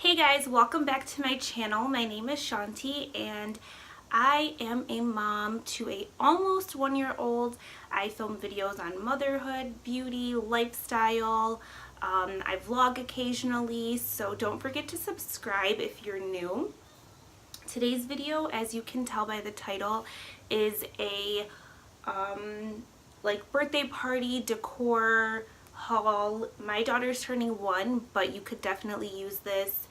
Hey guys, welcome back to my channel. My name is Shanti and I am a mom to a almost 1-year-old. I film videos on motherhood, beauty, lifestyle. I vlog occasionally, so don't forget to subscribe if you're new. Today's video, as you can tell by the title, is a like birthday party decor haul. My daughter's turning 1, but you could definitely use this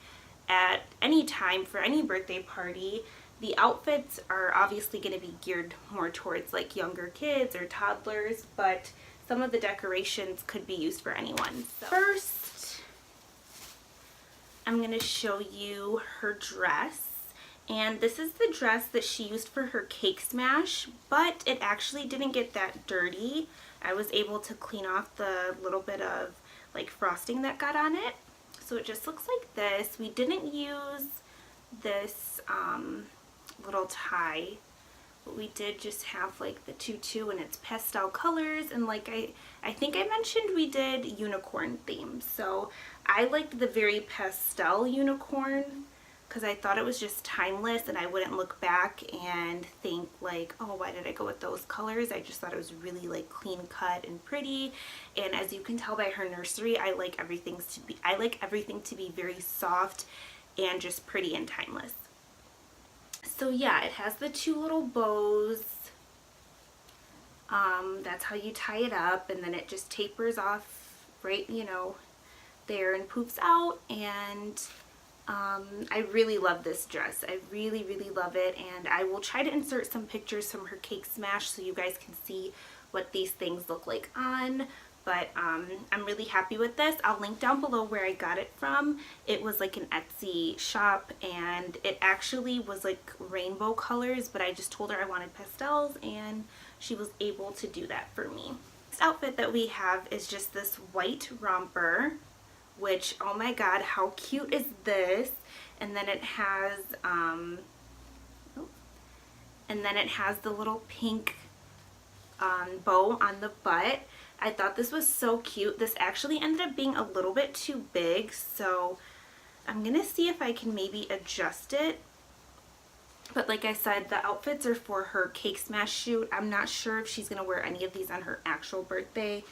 at any time for any birthday party. The outfits are obviously going to be geared more towards like younger kids or toddlers, but some of the decorations could be used for anyone. So first, I'm going to show you her dress. And this is the dress that she used for her cake smash, but it actually didn't get that dirty. I was able to clean off the little bit of like frosting that got on it. So it just looks like this. We didn't use this little tie, but we did just have like the tutu and its pastel colors, and like I think I mentioned we did unicorn themes. So I liked the very pastel unicorn because I thought it was just timeless and I wouldn't look back and think like, oh, why did I go with those colors? I just thought it was really like clean cut and pretty. And as you can tell by her nursery, I like everything to be very soft and just pretty and timeless. So yeah, it has the 2 little bows. That's how you tie it up, and then it just tapers off right, there and poofs out. And I really love this dress. I really love it, and I will try to insert some pictures from her cake smash so you guys can see what these things look like on. But I'm really happy with this. I'll link down below where I got it from. It was like an Etsy shop, and it actually was like rainbow colors, but I just told her I wanted pastels and she was able to do that for me. This outfit that we have is just this white romper, which, oh my god, how cute is this? And then it has the little pink bow on the butt. I thought this was so cute. This actually ended up being a little bit too big, so I'm gonna see if I can maybe adjust it. But like I said, the outfits are for her cake smash shoot. I'm not sure if she's gonna wear any of these on her actual birthday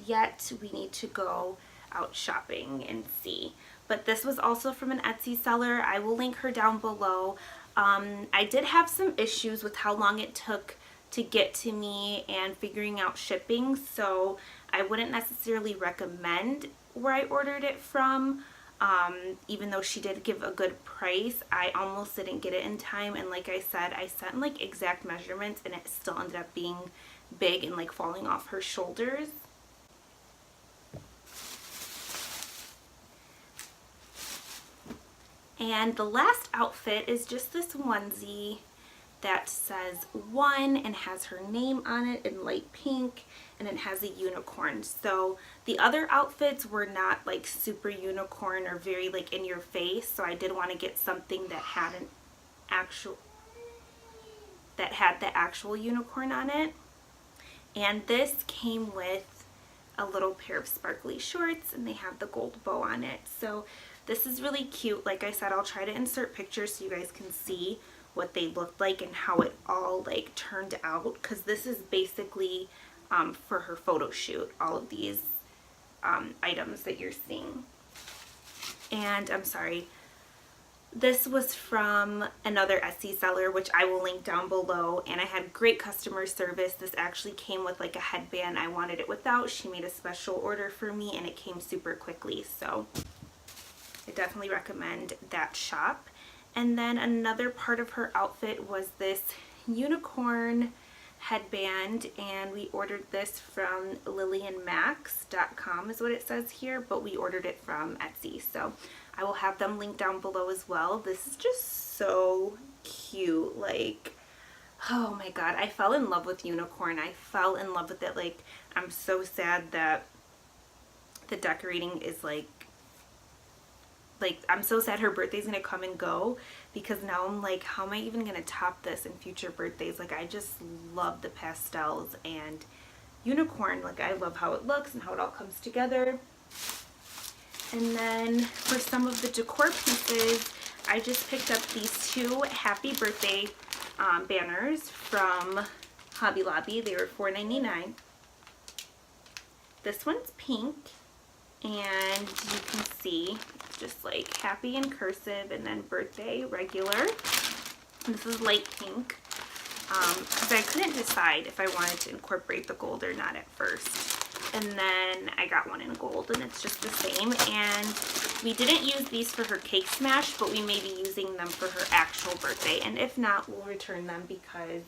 yet. We need to go out shopping and see. But this was also from an Etsy seller. I will link her down below. I did have some issues with how long it took to get to me and figuring out shipping, so I wouldn't necessarily recommend where I ordered it from. Even though she did give a good price, I almost didn't get it in time, and like I said, I sent like exact measurements and it still ended up being big and like falling off her shoulders. And the last outfit is just this onesie that says 1 and has her name on it in light pink, and it has a unicorn. So the other outfits were not like super unicorn or very like in your face, so I did want to get something that had the actual unicorn on it. And this came with a little pair of sparkly shorts, and they have the gold bow on it. So this is really cute. Like I said, I'll try to insert pictures so you guys can see what they looked like and how it all like turned out, because this is basically for her photo shoot, all of these items that you're seeing. And I'm sorry, this was from another Etsy seller, which I will link down below, and I had great customer service. This actually came with like a headband. I wanted it without. She made a special order for me and it came super quickly, so I definitely recommend that shop. And then another part of her outfit was this unicorn headband, and we ordered this from lillianmax.com is what it says here, but we ordered it from Etsy, so I will have them linked down below as well. This is just so cute. Like, oh my god, I fell in love with unicorn. I fell in love with it. Like, I'm so sad that the decorating is like I'm so sad her birthday's gonna come and go, because now I'm like, how am I even gonna top this in future birthdays? Like, I just love the pastels and unicorn. Like, I love how it looks and how it all comes together. And then for some of the decor pieces, I just picked up these two happy birthday banners from Hobby Lobby. They were $4.99. This one's pink, and you can see just like happy in cursive and then birthday regular. This is light pink because I couldn't decide if I wanted to incorporate the gold or not at first. And then I got one in gold, and it's just the same. And we didn't use these for her cake smash, but we may be using them for her actual birthday. And if not, we'll return them because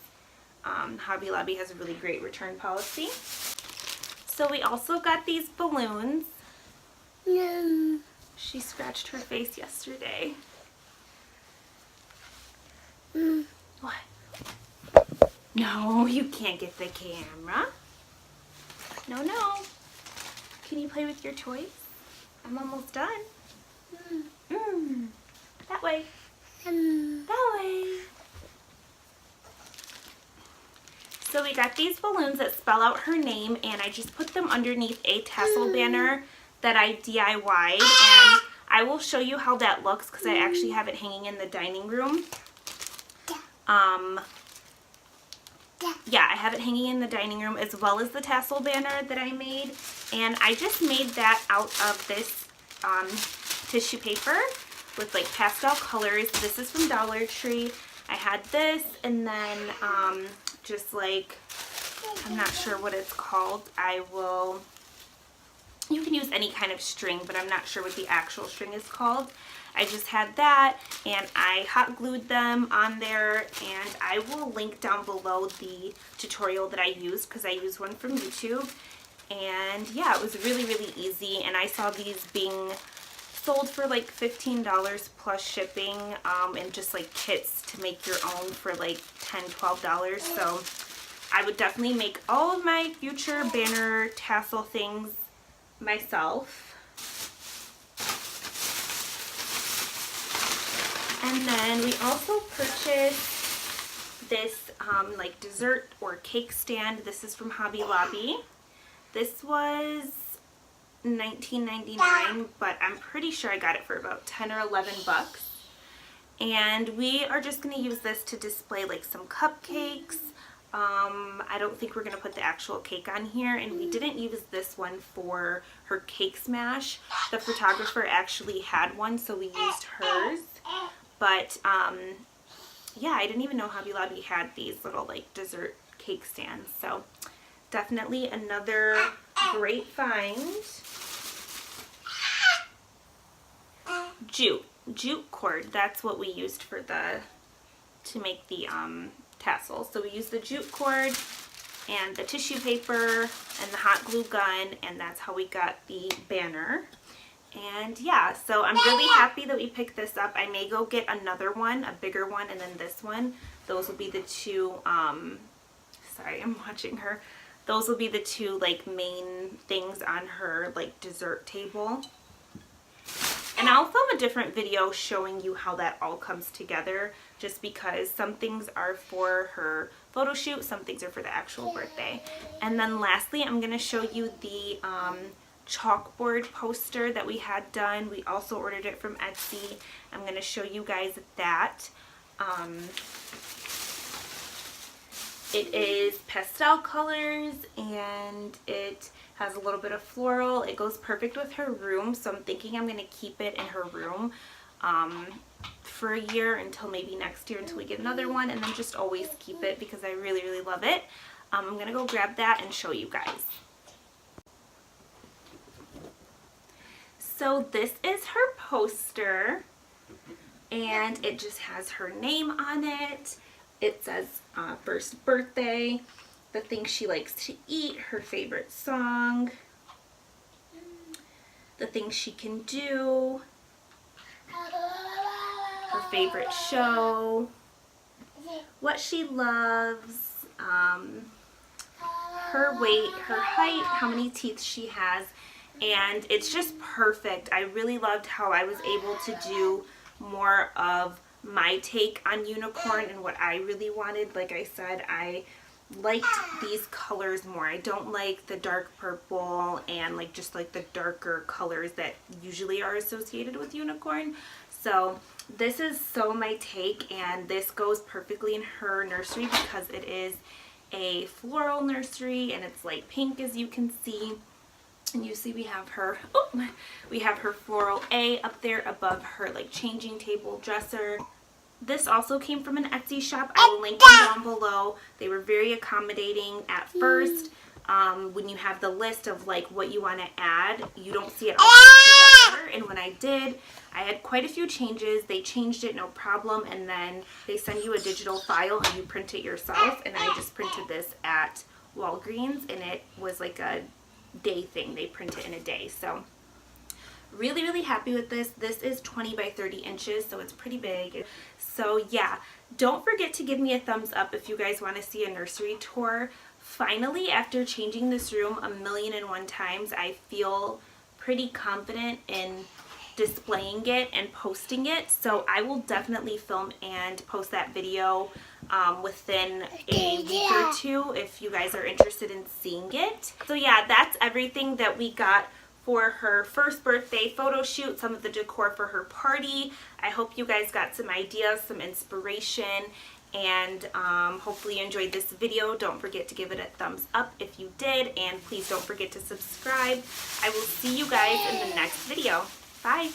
Hobby Lobby has a really great return policy. So we also got these balloons. No. She scratched her face yesterday. What? No, you can't get the camera. No, no. Can you play with your toys? I'm almost done. That way. That way. So we got these balloons that spell out her name, and I just put them underneath a tassel banner that I DIY'd, and I will show you how that looks because I actually have it hanging in the dining room. Yeah, I have it hanging in the dining room as well as the tassel banner that I made, and I just made that out of this tissue paper with like pastel colors. This is from Dollar Tree. I had this, and then just like, I'm not sure what it's called. You can use any kind of string, but I'm not sure what the actual string is called. I just had that, and I hot glued them on there, and I will link down below the tutorial that I used because I used one from YouTube. And yeah, it was really, really easy, and I saw these being sold for like $15 plus shipping, and just like kits to make your own for like $10, $12. So I would definitely make all of my future banner tassel things myself. And then we also purchased this like dessert or cake stand. This is from Hobby Lobby. This was $19.99, but I'm pretty sure I got it for about 10 or 11 bucks. And we are just going to use this to display like some cupcakes. I don't think we're going to put the actual cake on here, and we didn't use this one for her cake smash. The photographer actually had one, so we used hers. But yeah, I didn't even know Hobby Lobby had these little like dessert cake stands. So definitely another great find. Jute cord, that's what we used for to make the tassels. So we used the jute cord and the tissue paper and the hot glue gun, and that's how we got the banner. And yeah, so I'm really happy that we picked this up. I may go get another one, a bigger one, and then this one. Those will be the two, sorry, I'm watching her. Those will be the two like main things on her like dessert table. And I'll film a different video showing you how that all comes together, just because some things are for her photo shoot, some things are for the actual birthday. And then lastly, I'm going to show you the chalkboard poster that we had done. We also ordered it from Etsy. I'm going to show you guys that. It is pastel colors, and it has a little bit of floral. It goes perfect with her room, so I'm thinking I'm going to keep it in her room for a year, until maybe next year, until we get another one, and then just always keep it because I really, really love it. I'm going to go grab that and show you guys. So this is her poster, and it just has her name on it. It says first birthday, the things she likes to eat, her favorite song, the things she can do, her favorite show, what she loves, her weight, her height, how many teeth she has, and it's just perfect. I really loved how I was able to do more of my take on unicorn and what I really wanted. Like I said, I liked these colors more. I don't like the dark purple and like just like the darker colors that usually are associated with unicorn. So this is so my take, and this goes perfectly in her nursery because it is a floral nursery and it's light pink, as you can see. And you see we have her, we have her floral A up there above her like changing table dresser. This also came from an Etsy shop. I will link them down below. They were very accommodating at first. When you have the list of like what you want to add, you don't see it all put together. And when I did, I had quite a few changes. They changed it, no problem. And then they send you a digital file and you print it yourself. And I just printed this at Walgreens, and it was like a day thing. They print it in a day. So really happy with this. This is 20 by 30 inches, so it's pretty big. So yeah, don't forget to give me a thumbs up if you guys want to see a nursery tour. Finally, after changing this room 1,000,001 times, I feel pretty confident in displaying it and posting it. So I will definitely film and post that video within a week or two if you guys are interested in seeing it. So yeah, that's everything that we got for her first birthday photo shoot, some of the decor for her party. I hope you guys got some ideas, some inspiration, and hopefully you enjoyed this video. Don't forget to give it a thumbs up if you did, and please don't forget to subscribe. I will see you guys in the next video. Bye!